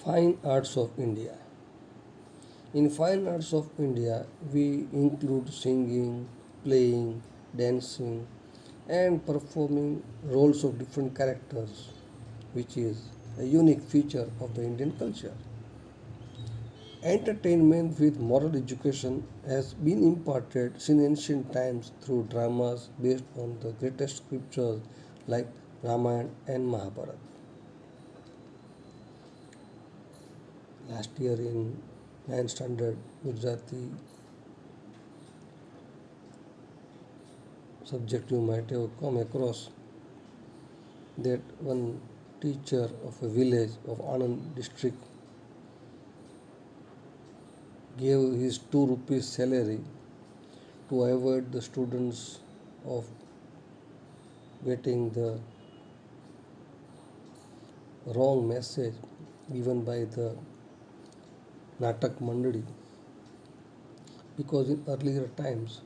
Fine Arts of India. In Fine Arts of India, we include singing, playing, dancing, and performing roles of different characters, which is a unique feature of the Indian culture. Entertainment with moral education has been imparted since ancient times through dramas based on the greatest scriptures like Ramayana and Mahabharata. Last year in 9th standard Gujarati subject, you might have come across that one teacher of a village of Anand district gave his 2 rupees salary to avoid the students of getting the wrong message given by the Natak Mandali, because in earlier times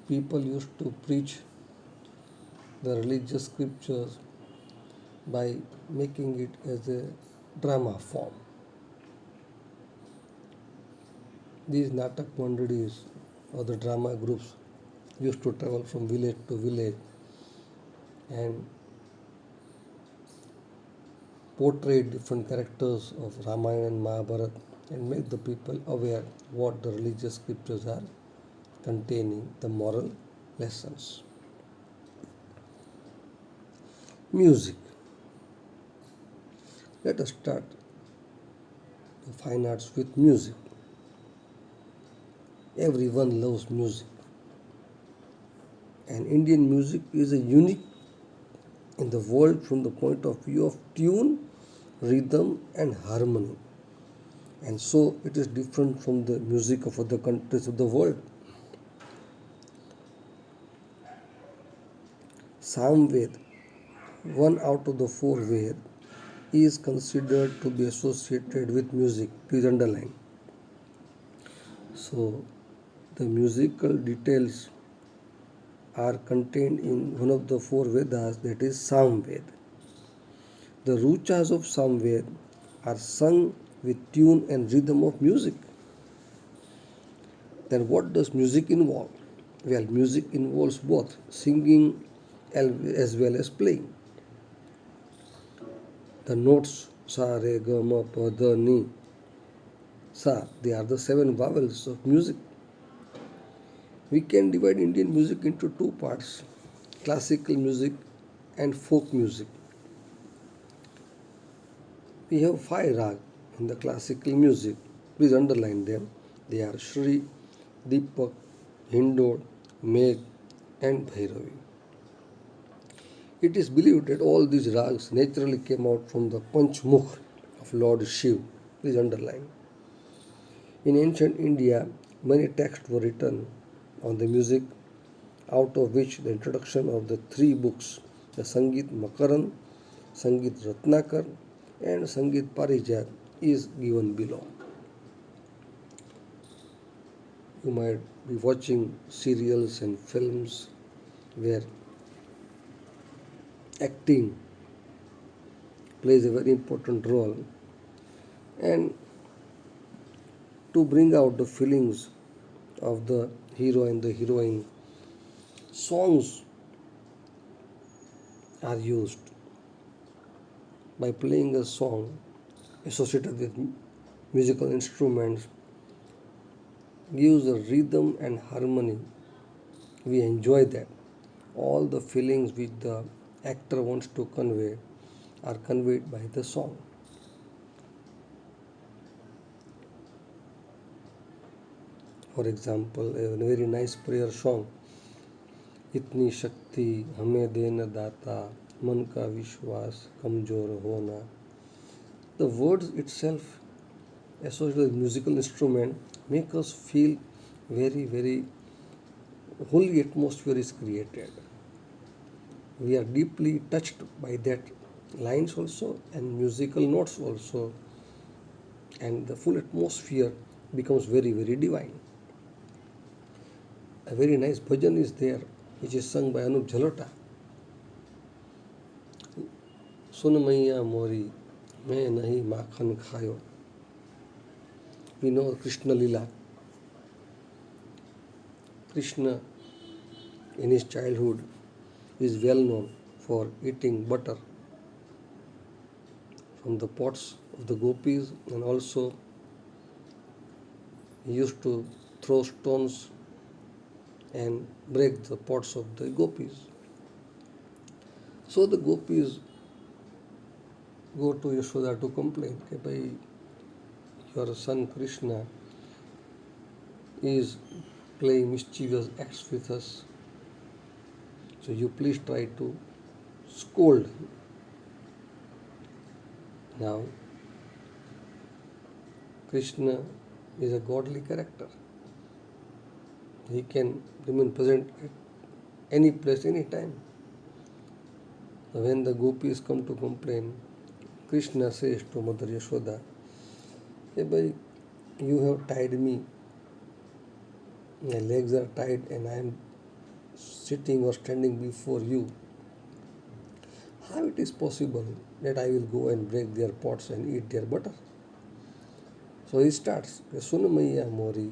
people used to preach the religious scriptures by making it as a drama form. These Natak Mandalis or the drama groups used to travel from village to village and portray different characters of Ramayana and Mahabharata and make the people aware what the religious scriptures are containing the moral lessons. Music. Let us start the fine arts with music. Everyone loves music, and Indian music is a unique in the world from the point of view of tune, rhythm, and harmony. And so it is different from the music of other countries of the world. Samved, one out of the four Ved, is considered to be associated with music. Please underline. So the musical details are contained in one of the four Vedas, that is Samved. The ruchas of Samved are sung with tune and rhythm of music. Then what does music involve? Well, music involves both singing as well as playing. The notes sa, re, ga, ma, pa, da, ni, sa, they are the seven vowels of music. We can divide Indian music into two parts, classical music and folk music. We have five rag in the classical music. Please underline them. They are Shri, Deepak, Hindol, Megh, and Bhairavi. It is believed that all these rags naturally came out from the Panchmukh of Lord Shiv. Please underline. In ancient India, many texts were written on the music, out of which the introduction of the three books, the Sangit Makaran, Sangit Ratnakar, and Sangit Parijat, is given below. You might be watching serials and films where acting plays a very important role, and to bring out the feelings of the hero and the heroine, songs are used. By playing a song associated with musical instruments gives a rhythm and harmony. We enjoy that. All the feelings which the actor wants to convey are conveyed by the song. For example, a very nice prayer song, इतनी शक्ति हमें देना दाता मन का विश्वास कमजोर होना. The words itself associated with musical instrument make us feel very holy atmosphere is created. We are deeply touched by that lines also and musical notes also, and the full atmosphere becomes very divine. A very nice bhajan is there which is sung by Anup Jalota. सुन मैया मोरी मैं नहीं माखन खायो. We know Krishna Lila. Krishna in his childhood is well known for eating butter from the pots of the gopis, and also he used to throw stones and break the pots of the gopis. So the gopis go to Yashoda to complain that by your son Krishna is playing mischievous acts with us. So you please try to scold him. Now Krishna is a godly character. He can remain present at any place, any time. When the gopis come to complain, Krishna says to Mother Yashoda, hey boy, you have tied me, my legs are tied and I am sitting or standing before you. How it is possible that I will go and break their pots and eat their butter? So he starts, Sun Maiya Mori,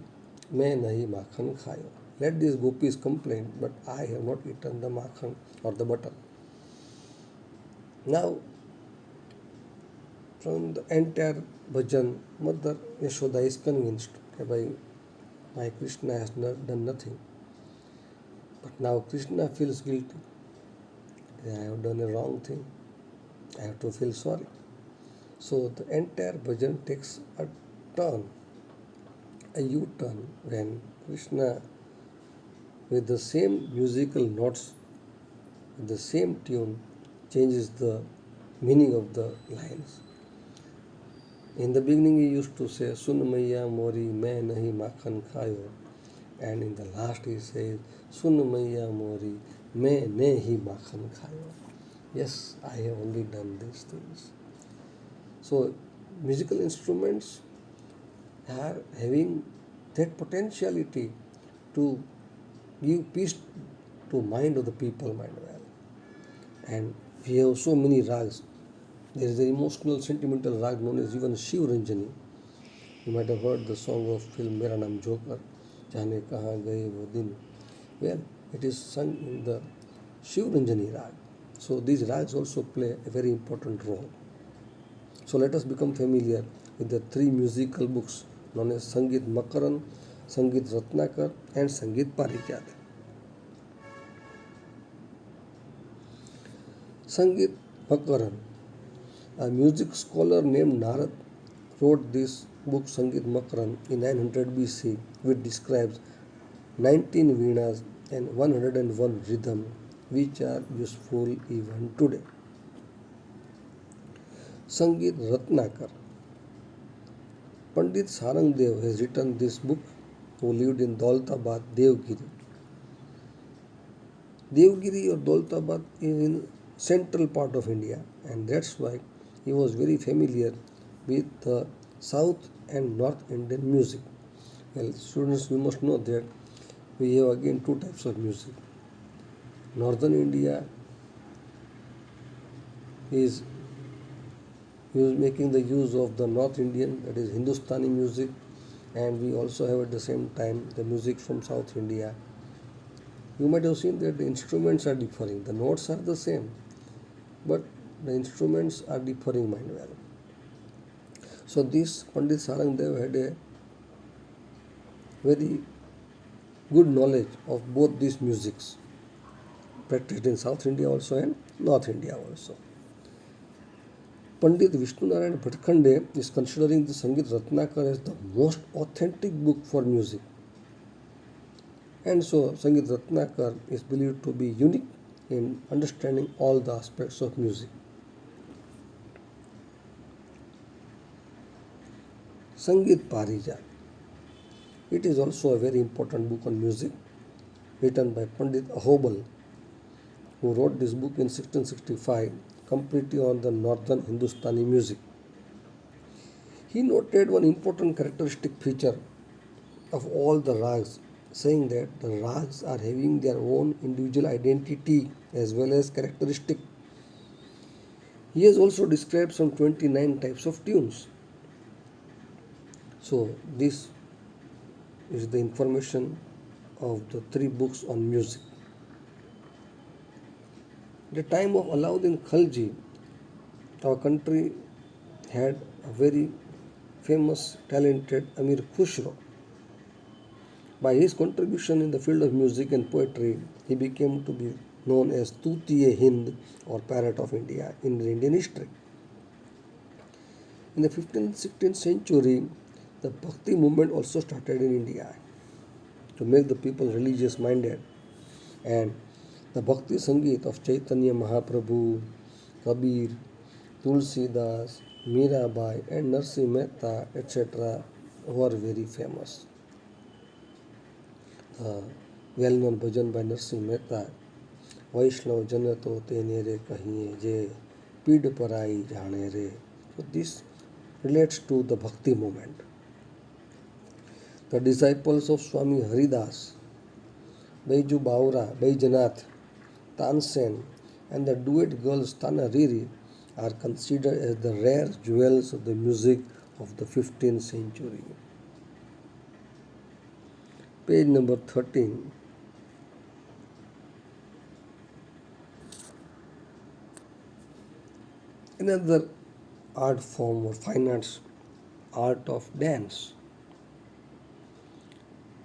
मैं नहीं माखन खायो. Let these gopis complain, but I have not eaten the makhan or the butter. Now, from the entire bhajan, Mother Yashoda is convinced that my Krishna has not done nothing. But now Krishna feels guilty. I have done a wrong thing. I have to feel sorry. So the entire bhajan takes a turn, a U-turn, when Krishna, with the same musical notes, with the same tune, changes the meaning of the lines. In the beginning, he used to say, Sun Maiya Mori, main nahi makhan khayo. And in the last, he says, Sun Maiya Mori, main nahi makhan khayo. Yes, I have only done these things. So, musical instruments are having that potentiality to give peace to mind of the people mind well. And we have so many rags. There is an emotional, sentimental rag known as even Shiv Ranjani. You might have heard the song of film Mera Naam Joker, Jaane Kahan Gaye Wo Din. Well, it is sung in the Shiv Ranjani rag. So these rags also play a very important role. So let us become familiar with the three musical books known as Sangeet Makaran, Sangeet Ratnakar, and Sangeet Parijat. Sangeet Makaran, a music scholar named Narad, wrote this book Sangeet Makaran in 900 BC, which describes 19 Veenas and 101 rhythm, which are useful even today. Sangeet Ratnakar. Pandit Sarangdev has written this book, who lived in Daulatabad, Devgiri. Devgiri or Daulatabad is in central part of India, and that's why he was very familiar with the South and North Indian music. Well, students, you must know that we have again two types of music. Northern India is making the use of the North Indian, that is Hindustani music, and we also have at the same time the music from South India. You might have seen that the instruments are differing. The notes are the same, but the instruments are differing mind well. So this Pandit Sarangdev had a very good knowledge of both these musics, practiced in South India also and North India also. Pandit Vishnu Narayan Bhatkhande is considering the Sangeet Ratnakar as the most authentic book for music. And so Sangeet Ratnakar is believed to be unique in understanding all the aspects of music. Sangeet Parijat. It is also a very important book on music, written by Pandit Ahobal, who wrote this book in 1665, completely on the northern Hindustani music. He noted one important characteristic feature of all the rags, saying that the rags are having their own individual identity as well as characteristic. He has also described some 29 types of tunes. So, this is the information of the three books on music. At the time of Alauddin Khalji, our country had a very famous, talented Amir Khusro. By his contribution in the field of music and poetry, he became to be known as Tutiye-Hind or Parrot of India in the Indian history. In the 15th-16th century, the Bhakti movement also started in India to make the people religious minded, and the Bhakti Sangeet of Chaitanya Mahaprabhu, Kabir, Tulsidas, Mirabai, and Narsi Mehta, etc., were very famous. The well known bhajan by Narsi Mehta, Vaishnav Janato Tene Re Kahiye Je, Pid Parai Jane Re. So, this relates to the Bhakti movement. The disciples of Swami Haridas, Baiju Baura, Baijanath, Tansen, and the duet girls Tana Riri are considered as the rare jewels of the music of the 15th century. Page number 13. Another art form or fine arts, art of dance.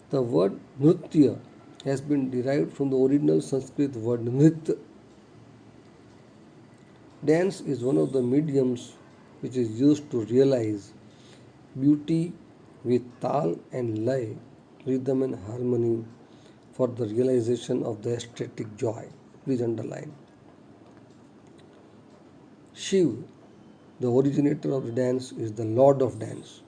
The word nritya has been derived from the original Sanskrit word nrit. Dance is one of the mediums which is used to realize beauty with tal and lay, rhythm and harmony for the realization of the aesthetic joy. Please underline. Shiv, the originator of the dance, is the lord of dance.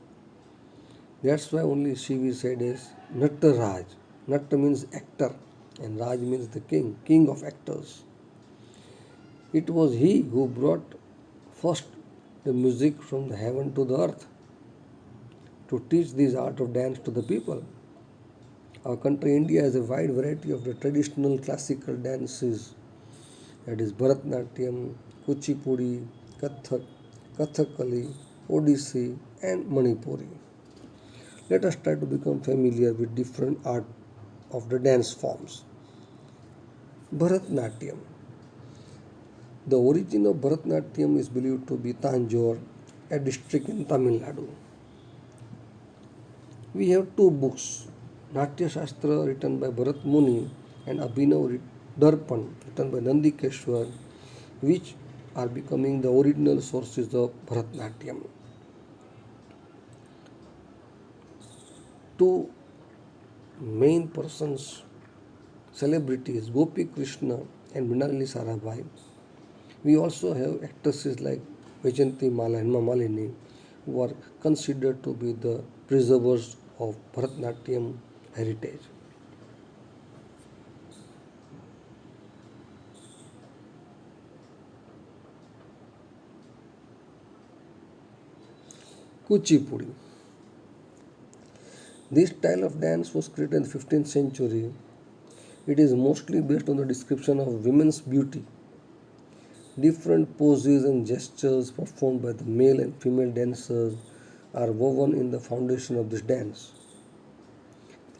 That's why only Shiv is said as Nattaraj. Natta means actor and Raj means the king, king of actors. It was he who brought first the music from the heaven to the earth to teach this art of dance to the people. Our country, India, has a wide variety of the traditional classical dances, that is Bharatnatyam, Kuchipudi, Kathak, Kathakali, Odissi, and Manipuri. Let us try to become familiar with different art of the dance forms. Bharatnatyam. The origin of Bharatnatyam is believed to be Tanjore, a district in Tamil Nadu. We have two books, Natya Shastra written by Bharat Muni and Abhinav Darpan written by Nandikeshwar, which are becoming the original sources of Bharatnatyam. Two main persons, celebrities, Gopi Krishna and Mrinalini Sarabhai. We also have actresses like Vajanti Mala and Malini, who are considered to be the preservers of Bharatnatyam heritage. Kuchipudi. This style of dance was created in the 15th century. It is mostly based on the description of women's beauty. Different poses and gestures performed by the male and female dancers are woven in the foundation of this dance.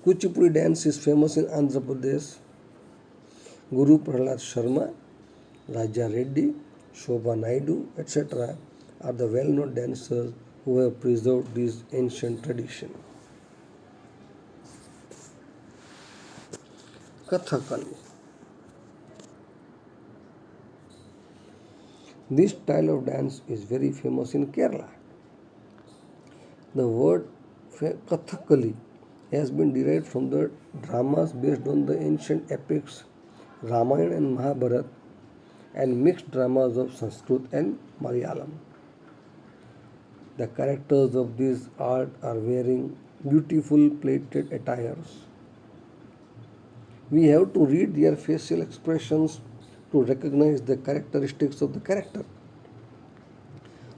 Kuchipudi dance is famous in Andhra Pradesh. Guru Prahlad Sharma, Raja Reddy, Shobha Naidu, etc. are the well-known dancers who have preserved this ancient tradition. Kathakali. This style of dance is very famous in Kerala. The word Kathakali has been derived from the dramas based on the ancient epics Ramayana and Mahabharata and mixed dramas of Sanskrit and Malayalam. The characters of this art are wearing beautiful plaited attires. We have to read their facial expressions to recognize the characteristics of the character.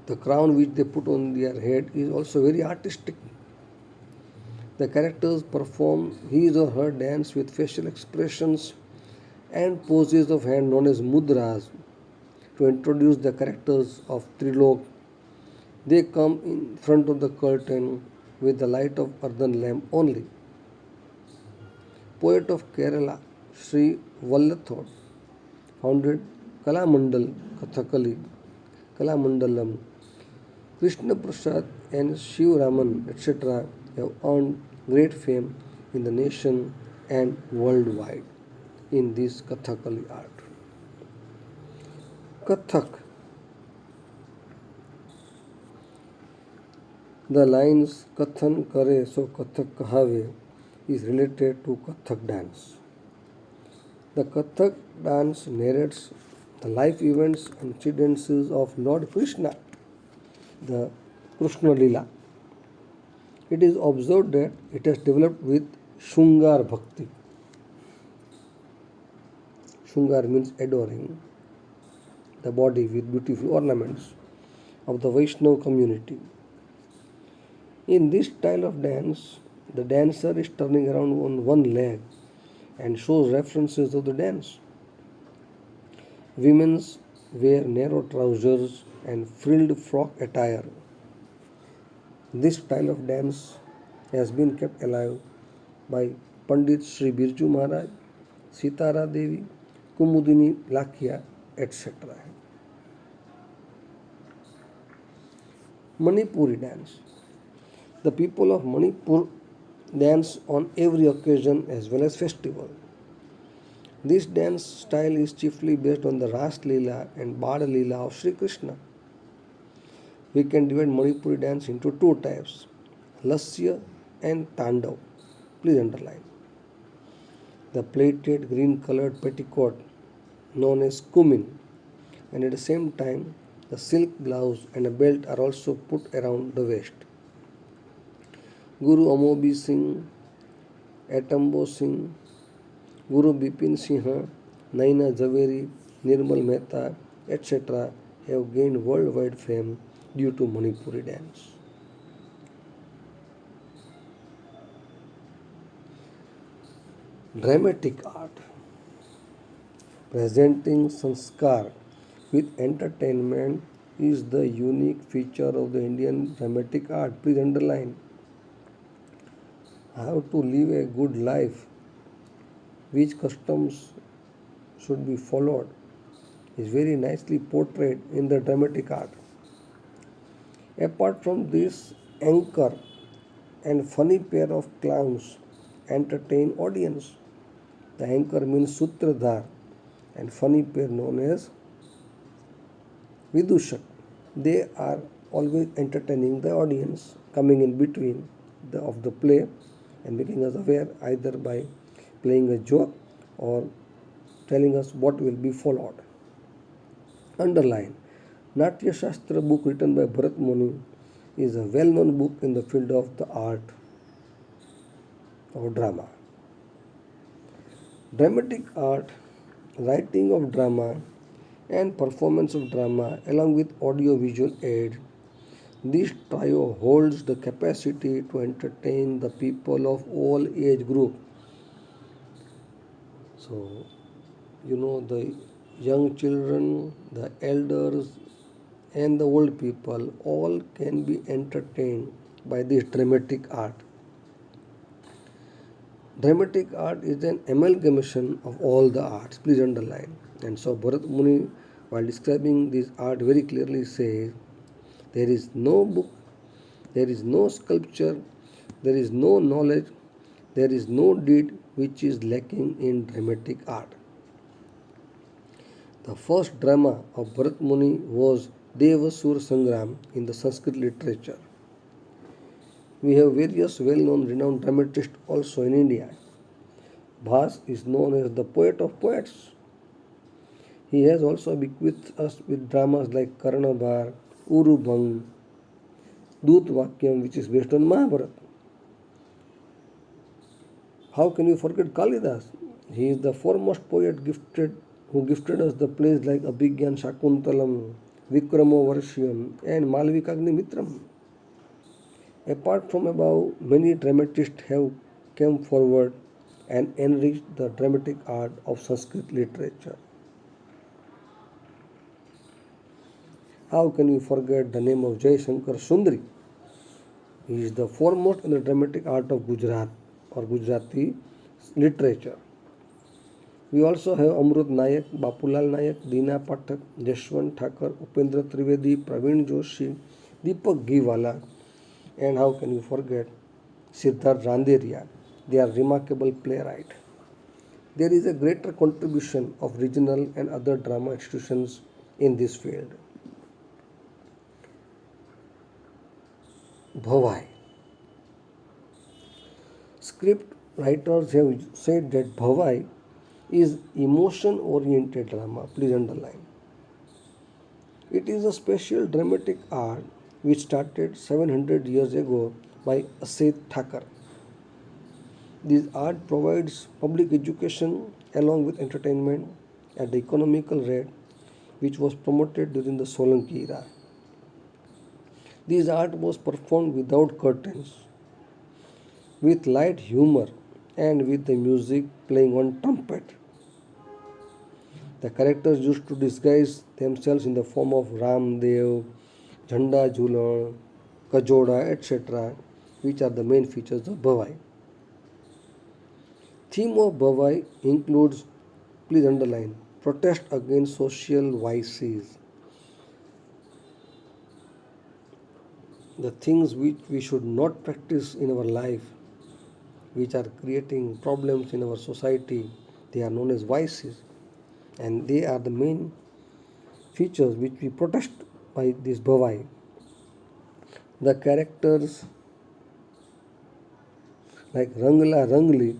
The crown which they put on their head is also very artistic. The characters perform his or her dance with facial expressions and poses of hand known as mudras to introduce the characters of Trilok. They come in front of the curtain with the light of earthen lamp only. Poet of Kerala, Sri Vallathod, founded Kalamandal Kathakali, Kalamandalam. Krishna Prasad and Shiv Raman, etc., have earned great fame in the nation and worldwide in this Kathakali art. Kathak. The lines Kathan Kare So Kathak Kahave is related to Kathak dance. The Kathak dance narrates the life events and incidences of Lord Krishna, the Krishna Lila. It is observed that it has developed with Shungar Bhakti. Shungar means adoring the body with beautiful ornaments of the Vaishnav community. In this style of dance, the dancer is turning around on one leg and shows references of the dance. Women wear narrow trousers and frilled frock attire. This style of dance has been kept alive by Pandit Sri Birju Maharaj, Sitara Devi, Kumudini Lakhia, etc. Manipuri dance. The people of Manipur dance on every occasion as well as festival. This dance style is chiefly based on the Ras Leela and Bada Leela of Sri Krishna. We can divide Manipuri dance into two types, Lasya and Tandav. Please underline. The plaited green colored petticoat known as kumin, and at the same time the silk blouse and a belt are also put around the waist. Guru Amobi Singh, Atambo Singh, Guru Bipin Singh, Naina Javeri, Nirmal Mehta, etc. have gained worldwide fame due to Manipuri dance. Dramatic art. Presenting sanskar with entertainment is the unique feature of the Indian dramatic art. Please underline. How to live a good life, which customs should be followed, is very nicely portrayed in the dramatic art. Apart from this, anchor and funny pair of clowns entertain audience. The anchor means Sutradhar and funny pair known as Vidushak. They are always entertaining the audience, coming in between of the play and making us aware either by playing a joke or telling us what will be followed. Underline. Natya Shastra book written by Bharat Muni is a well-known book in the field of the art of drama. Dramatic art, writing of drama and performance of drama along with audio-visual aid. This trio holds the capacity to entertain the people of all age group. So, the young children, the elders, and the old people all can be entertained by this dramatic art. Dramatic art is an amalgamation of all the arts. Please underline. And so Bharat Muni, while describing this art, very clearly says, there is no book, there is no sculpture, there is no knowledge, there is no deed which is lacking in dramatic art. The first drama of Bharat Muni was Devasur Sangram in the Sanskrit literature. We have various well-known renowned dramatists also in India. Bhas is known as the poet of poets. He has also bequeathed us with dramas like Karnabhar, Urubhang, Dut Vakyam, which is based on Mahabharata. How can you forget Kalidas? He is the foremost poet who gifted us the plays like Abhigyan Shakuntalam, Vikramo Varshyam, and Malvikagnimitram. Apart from above, many dramatists have come forward and enriched the dramatic art of Sanskrit literature. How can you forget the name of Jay Shankar Sundari? He is the foremost in the dramatic art of Gujarat or Gujarati literature. We also have Amrut Nayak, Bapulal Nayak, Deena Pathak, Jashwant Thakur, Upendra Trivedi, Praveen Joshi, Deepak Giwala, and how can you forget Siddharth Randeria? They are remarkable playwright. There is a greater contribution of regional and other drama institutions in this field. Bhavai. Script writers have said that Bhavai is emotion oriented drama. Please underline. It is a special dramatic art which started 700 years ago by Aset Thakur. This art provides public education along with entertainment at the economical rate which was promoted during the Solanki era. This art was performed without curtains, with light humor, and with the music playing on trumpet. The characters used to disguise themselves in the form of Ramdev, Jhanda Jhulan, Kajoda, etc., which are the main features of Bhavai. Theme of Bhavai includes, please underline, protest against social vices, the things which we should not practice in our life, which are creating problems in our society, they are known as vices, and they are the main features which we protest by this Bhavai. The characters like Rangla Rangli,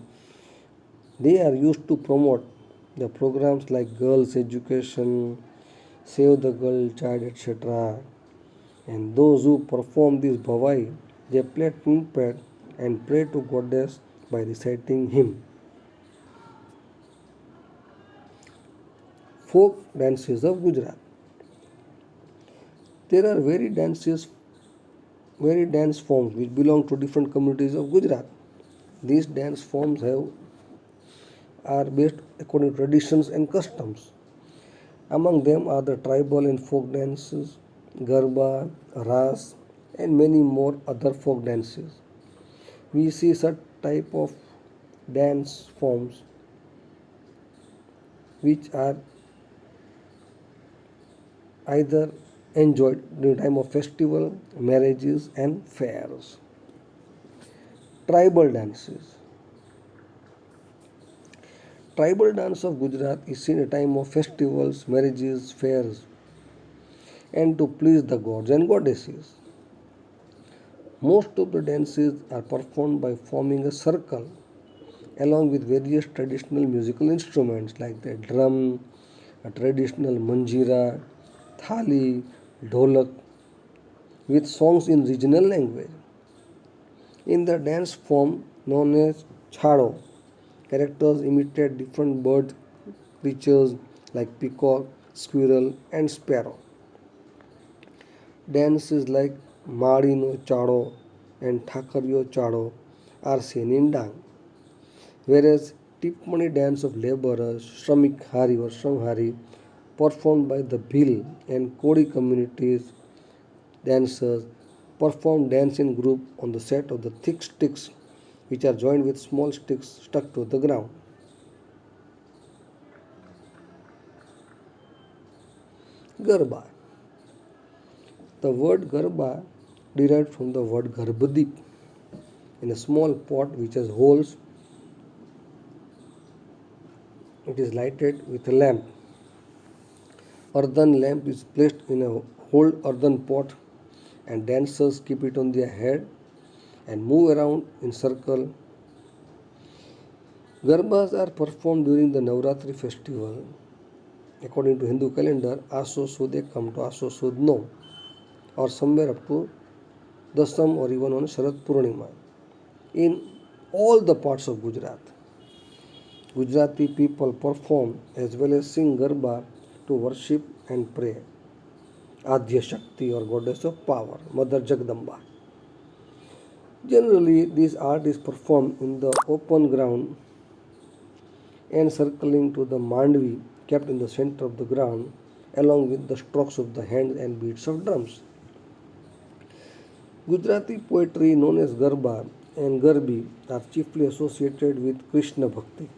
they are used to promote the programs like girls' education, save the girl child, etc. And those who perform this Bhavai, they play trumpet and pray to goddess by reciting hymn. Folk dances of Gujarat. There are very dance forms which belong to different communities of Gujarat. These dance forms are based according to traditions and customs. Among them are the tribal and folk dances, Garba, Ras, and many more other folk dances. We see such type of dance forms which are either enjoyed during time of festival, marriages, and fairs. Tribal dances. Tribal dance of Gujarat is seen at time of festivals, marriages, fairs, and to please the gods and goddesses. Most of the dances are performed by forming a circle along with various traditional musical instruments like the drum, a traditional manjira, thali, dholak, with songs in regional language. In the dance form known as chhado, characters imitate different bird creatures like peacock, squirrel, and sparrow. Dances like Marino Chado and Thakaryo Chado are seen in Dang, whereas Tipmani dance of laborers, Shramik Hari or Shramhari, performed by the Bhil and Kodi communities dancers, perform dance in group on the set of the thick sticks which are joined with small sticks stuck to the ground. Garba. The word Garba derived from the word Garbadip. In a small pot which has holes, it is lighted with a lamp. Earthen lamp is placed in a whole earthen pot and dancers keep it on their head and move around in circle. Garbas are performed during the Navratri festival. According to Hindu calendar, Aso Sud come to Aso Sud no, or somewhere up to Dasam or even on Sharad Purnima. In all the parts of Gujarat, Gujarati people perform as well as sing Garba to worship and pray Adya Shakti or goddess of power, Mother Jagdamba. Generally, this art is performed in the open ground and circling to the mandvi kept in the center of the ground along with the strokes of the hands and beats of drums. Gujarati poetry known as Garba and Garbi are chiefly associated with Krishna Bhakti.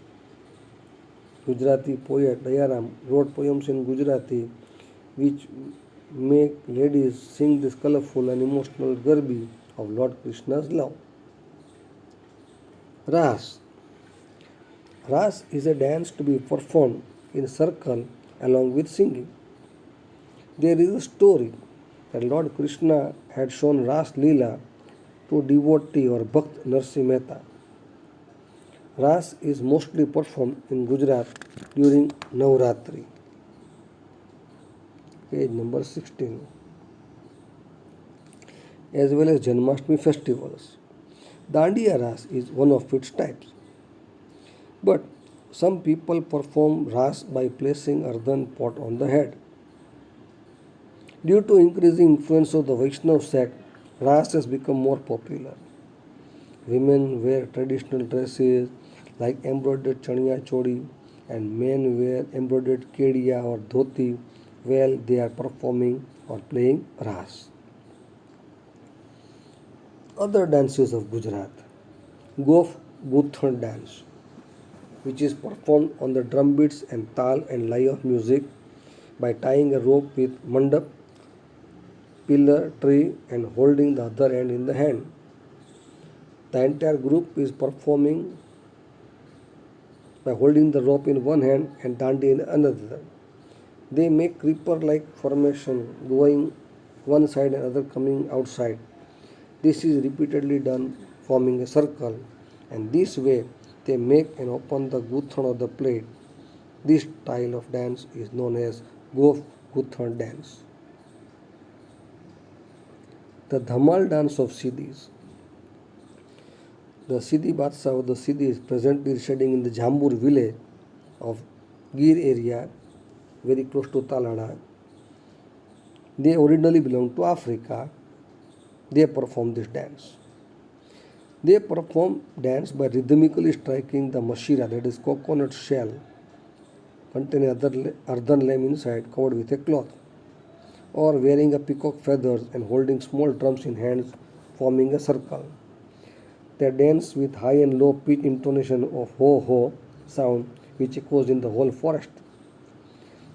Gujarati poet Dayaram wrote poems in Gujarati which make ladies sing this colorful and emotional Garbi of Lord Krishna's love. Ras. Ras is a dance to be performed in a circle along with singing. There is a story that Lord Krishna had shown Ras Leela to devotee or Bhakt Narsi Mehta. Ras is mostly performed in Gujarat during Navratri. Page number 16. As well as Janmashtami festivals. Dandiya Ras is one of its types. But some people perform Ras by placing earthen pot on the head. Due to increasing influence of the Vaishnav sect, Ras has become more popular. Women wear traditional dresses like embroidered chaniya chodi and men wear embroidered kediya or dhoti while they are performing or playing Ras. Other dances of Gujarat. Gof Guthan dance, which is performed on the drum beats and tal and lay of music by tying a rope with mandap, pillar, tree and holding the other end in the hand. The entire group is performing by holding the rope in one hand and dandi in another. They make creeper-like formation going one side and other coming outside. This is repeatedly done forming a circle, and this way they make and open the guthon of the plate. This style of dance is known as Gof Guthon dance. The Dhamal dance of Siddhis. The Siddhi Badshah of the Siddhi is presently residing in the Jambur village of Gir area, very close to Talana. They originally belonged to Africa. They perform this dance. They perform dance by rhythmically striking the mashira, that is coconut shell, containing earthen lamp inside, covered with a cloth, or wearing a peacock feathers and holding small drums in hands, forming a circle. They dance with high and low pitch intonation of ho ho sound, which echoes in the whole forest.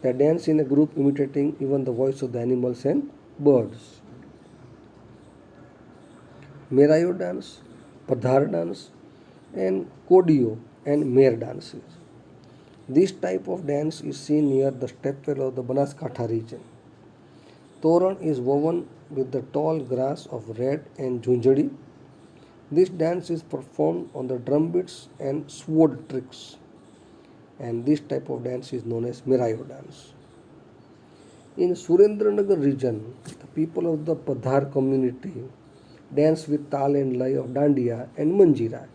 They dance in a group imitating even the voice of the animals and birds. Merayo dance, Padhar dance, and Kodio and Mer dances. This type of dance is seen near the stepwell of the Banaskantha region. Toran is woven with the tall grass of red and junjadi. This dance is performed on the drum beats and sword tricks, and this type of dance is known as Merayo dance. In Surendranagar region, the people of the Padhar community dance with tal and lay of dandiya and manjira.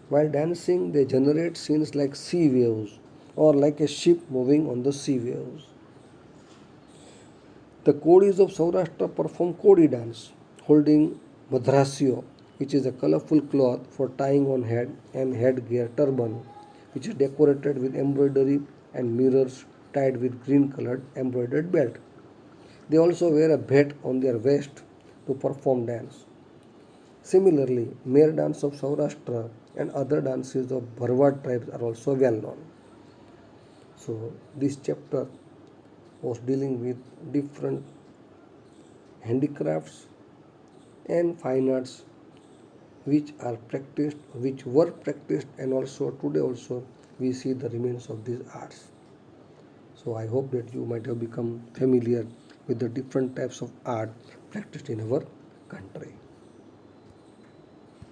While dancing, they generate scenes like sea waves or like a ship moving on the sea waves. The Kodis of Saurashtra perform Kodi dance, holding madrasio, which is a colorful cloth for tying on head, and headgear turban, which is decorated with embroidery and mirrors tied with green colored embroidered belt. They also wear a bhet on their waist to perform dance. Similarly, Mer dance of Saurashtra and other dances of Bharwad tribes are also well known. So, this chapter was dealing with different handicrafts and fine arts which were practiced, and also today also we see the remains of these arts. So I hope that you might have become familiar with the different types of art practiced in our country.